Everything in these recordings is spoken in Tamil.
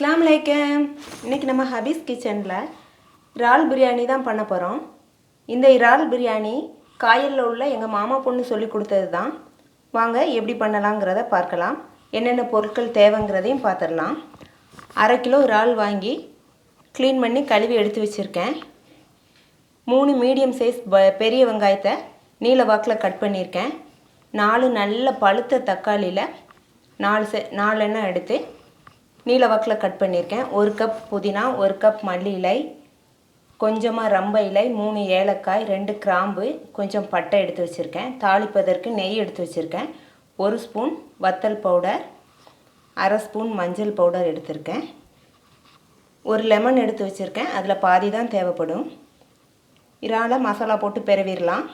அஸ்ஸலாமு அலைக்கும். இன்றைக்கி நம்ம ஹபீஸ் கிச்சனில் இறால் பிரியாணி தான் பண்ண போகிறோம். இந்த இறால் பிரியாணி காயலில் உள்ள எங்கள் மாமா பொண்ணு சொல்லி கொடுத்தது தான். வாங்க எப்படி பண்ணலாங்கிறத பார்க்கலாம். என்னென்ன பொருட்கள் தேவைங்கிறதையும் பார்த்துடலாம். 1/2 கிலோ இறால் வாங்கி க்ளீன் பண்ணி கழுவி எடுத்து வச்சுருக்கேன். 3 மீடியம் சைஸ் பெரிய வெங்காயத்தை நீல வாக்கில் கட் பண்ணியிருக்கேன். 4 நல்ல பழுத்த தக்காளியில் 4 எண்ணெய் எடுத்து நீல வாக்கில் கட் பண்ணியிருக்கேன். 1 கப் புதினா, 1 கப் மல்லி இலை, கொஞ்சமாக ரம்ப இலை, 3 ஏலக்காய், 2 கிராம்பு, கொஞ்சம் பட்டை எடுத்து வச்சுருக்கேன். தாளிப்பதற்கு நெய் எடுத்து வச்சுருக்கேன். 1 ஸ்பூன் வத்தல் பவுடர், 1/2 ஸ்பூன் மஞ்சள் பவுடர் எடுத்திருக்கேன். 1 லெமன் எடுத்து வச்சுருக்கேன். அதில் பாதி தான் தேவைப்படும். இறாலை மசாலா போட்டு பெரவிடலாம்.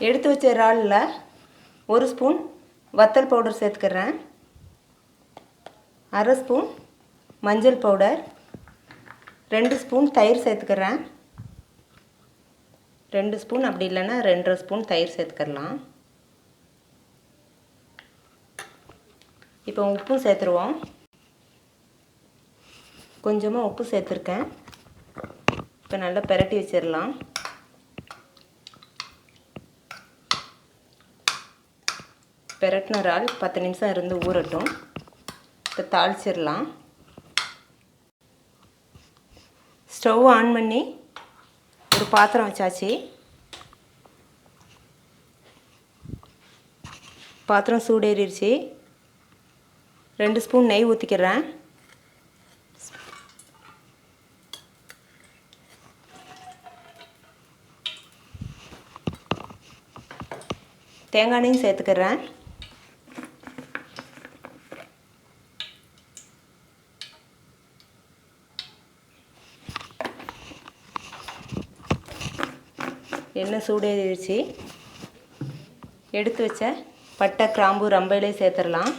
எடுத்து வச்ச இறாலில் 1 ஸ்பூன் வத்தல் பவுடர் சேர்த்துக்கிறேன். 1/2 ஸ்பூன் மஞ்சள் பவுடர், 2 ஸ்பூன் தயிர் சேர்த்துக்கிறேன். 2 ஸ்பூன் அப்படி இல்லைன்னா 2.5 ஸ்பூன் தயிர் சேர்த்துக்கலாம். இப்போ உப்பும் சேர்த்துருவோம். கொஞ்சமாக உப்பு சேர்த்துருக்கேன். இப்போ நல்லா பிரட்டி வச்சிடலாம். பிரட்டின இறால் 10 நிமிஷம் இருந்து ஊறட்டும். இப்போ தாளிச்சிடலாம். ஸ்டவ் ஆன் பண்ணி ஒரு பாத்திரம் வச்சாச்சு. பாத்திரம் சூடேறிடுச்சு. 2 ஸ்பூன் நெய் ஊற்றிக்கிறேன். தேங்காய் எண்ணெயும் சேர்த்துக்கிறேன். எண்ணெய் சூடேறிடுச்சு. எடுத்து வச்ச பட்டை, கிராம்பு, ரம்ப இலை சேர்த்துடலாம்.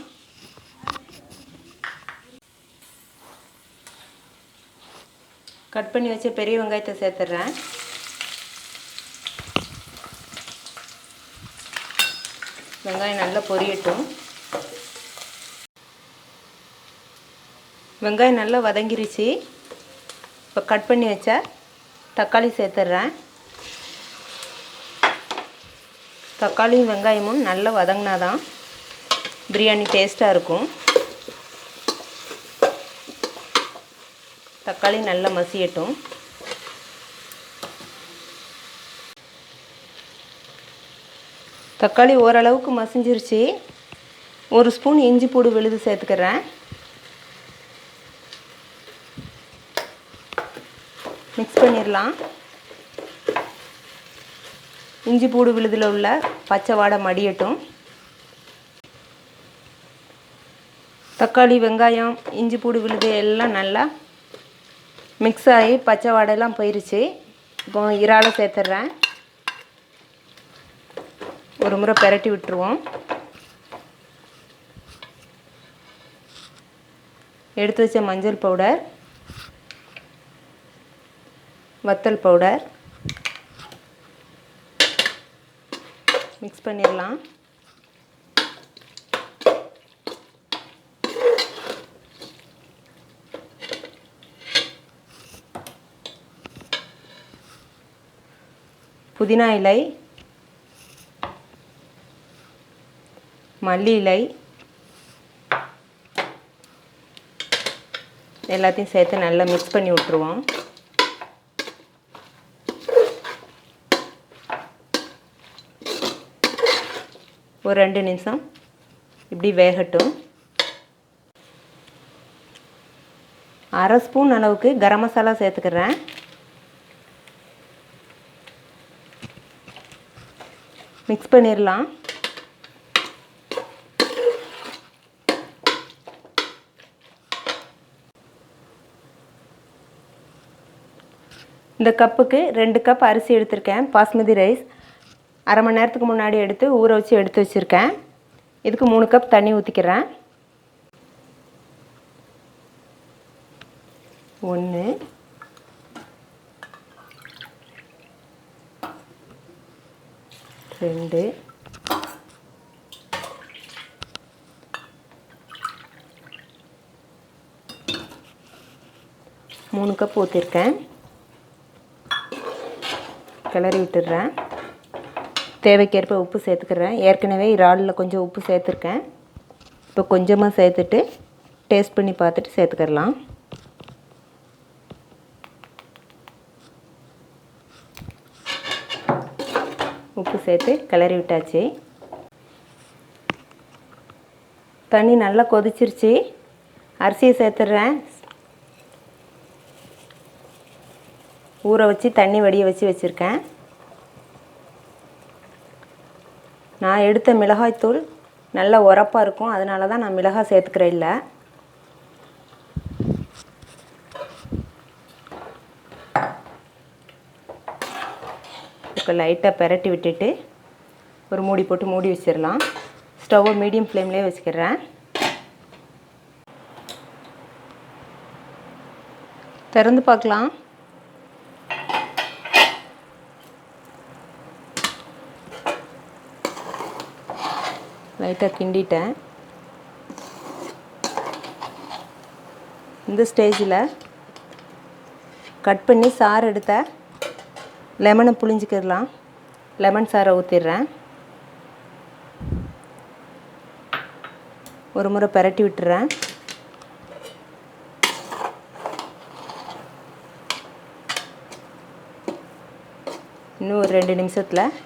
கட் பண்ணி வச்ச பெரிய வெங்காயத்தை சேர்த்துட்றேன். வெங்காயம் நல்லா பொரியட்டும். வெங்காயம் நல்லா வதங்கிருச்சு. இப்போ கட் பண்ணி வச்ச தக்காளி சேர்த்துட்றேன். தக்காளியும் வெங்காயமும் நல்லா வதங்கினா தான் பிரியாணி டேஸ்ட்டாக இருக்கும். தக்காளி நல்லா மசியட்டும். தக்காளி ஓரளவுக்கு மசிஞ்சிருச்சு. 1 ஸ்பூன் இஞ்சி பூடு விழுது சேர்த்துக்கிறேன். மிக்ஸ் பண்ணிடலாம். இஞ்சி பூடு விழுதில் உள்ள பச்சை வாடை மடியட்டும். தக்காளி, வெங்காயம், இஞ்சி பூடு விழுது எல்லாம் நல்லா மிக்ஸ் ஆகி பச்சை வாடையெல்லாம் போயிருச்சு. இப்போ இறாலை சேர்த்துட்றேன். ஒரு முறை பிரட்டி விட்டுருவோம். எடுத்து வச்ச மஞ்சள் பவுடர், வத்தல் பவுடர் மிக்ஸ் பண்ணிடலாம். புதினா இலை, மல்லி இலை எல்லாத்தையும் சேர்த்து நல்லா மிக்ஸ் பண்ணி விட்டுருவோம். ஒரு 2 நிமிஷம் இப்படி வேகட்டும். 1/2 ஸ்பூன் அளவுக்கு கரம் மசாலா சேர்த்துக்கிறேன். மிக்ஸ் பண்ணிடலாம். இந்த கப்புக்கு 2 கப் அரிசி எடுத்திருக்கேன். பாஸ்மதி ரைஸ் 1/2 மணி நேரத்துக்கு முன்னாடி எடுத்து ஊற வச்சு எடுத்து வச்சுருக்கேன். இதுக்கு 3 கப் தண்ணி ஊற்றிக்கிறேன். 1 2 3 கப் ஊற்றிருக்கேன். கிளறி விட்டுடுறேன். தேவைக்கேற்ப உப்பு சேர்த்துக்கிறேன். ஏற்கனவே இறாலில் கொஞ்சம் உப்பு சேர்த்துருக்கேன். இப்போ கொஞ்சமாக சேர்த்துட்டு டேஸ்ட் பண்ணி பார்த்துட்டு சேர்த்துக்கிடலாம். உப்பு சேர்த்து கிளறி விட்டாச்சு. தண்ணி நல்லா கொதிச்சிருச்சு. அரிசியை சேர்த்துட்றேன். ஊற வச்சு தண்ணி வடிய வச்சுருக்கேன். நான் எடுத்த மிளகாய்த்தூள் நல்லா உரப்பாக இருக்கும், அதனால தான் நான் மிளகாய் சேர்த்துக்கிறேன். இல்லை இப்போ லைட்டாக பெரட்டி விட்டுட்டு ஒரு மூடி போட்டு மூடி வச்சிடலாம். ஸ்டவ்வை மீடியம் ஃப்ளேம்லேயே வச்சுக்கிறேன். திறந்து பார்க்கலாம். லைட்டாக கிண்டிட்டேன். இந்த ஸ்டேஜில் கட் பண்ணி சாறு எடுத்த லெமனை புழிஞ்சிக்கிடலாம். லெமன் சாறை ஊற்றிடுறேன். ஒரு முறை பெரட்டி விட்டுறேன். இன்னும் ஒரு 2 நிமிஷத்தில்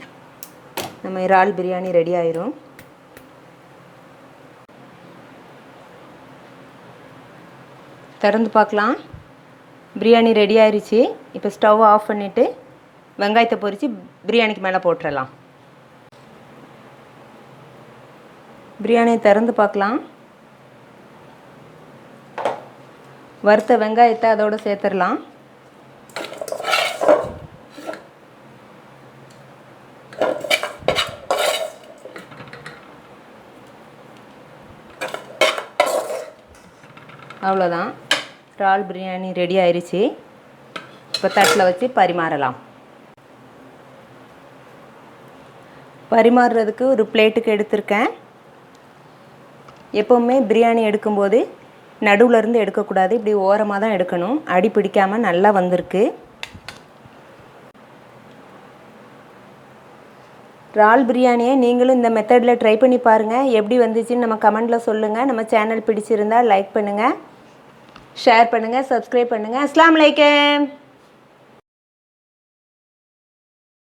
நம்ம இறால் பிரியாணி ரெடி ஆயிரும். திறந்து பார்க்கலாம். பிரியாணி ரெடி ஆயிடுச்சு. இப்போ ஸ்டவ் ஆஃப் பண்ணிவிட்டு வெங்காயத்தை பொரித்து பிரியாணிக்கு மேலே போட்டுடலாம். பிரியாணியை திறந்து பார்க்கலாம். வறுத்த வெங்காயத்தை அதோடு சேர்த்துடலாம். அவ்வளோதான், இறால் பிரியாணி ரெடி ஆயிடுச்சு. இப்போ தட்டில் வச்சு பரிமாறலாம். பரிமாறுறதுக்கு ஒரு பிளேட்டுக்கு எடுத்திருக்கேன். எப்போவுமே பிரியாணி எடுக்கும்போது நடுவில் இருந்து எடுக்கக்கூடாது, இப்படி ஓரமாக தான் எடுக்கணும். அடி பிடிக்காமல் நல்லா வந்திருக்கு. இறால் பிரியாணியை நீங்களும் இந்த மெத்தடில் ட்ரை பண்ணி பாருங்கள். எப்படி வந்துச்சுன்னு நம்ம கமெண்டில் சொல்லுங்கள். நம்ம சேனல் பிடிச்சிருந்தால் லைக் பண்ணுங்கள், ஷேர் பண்ணுங்கள், சப்ஸ்கிரைப் பண்ணுங்கள். அஸ்ஸலாமு அலைக்கும்.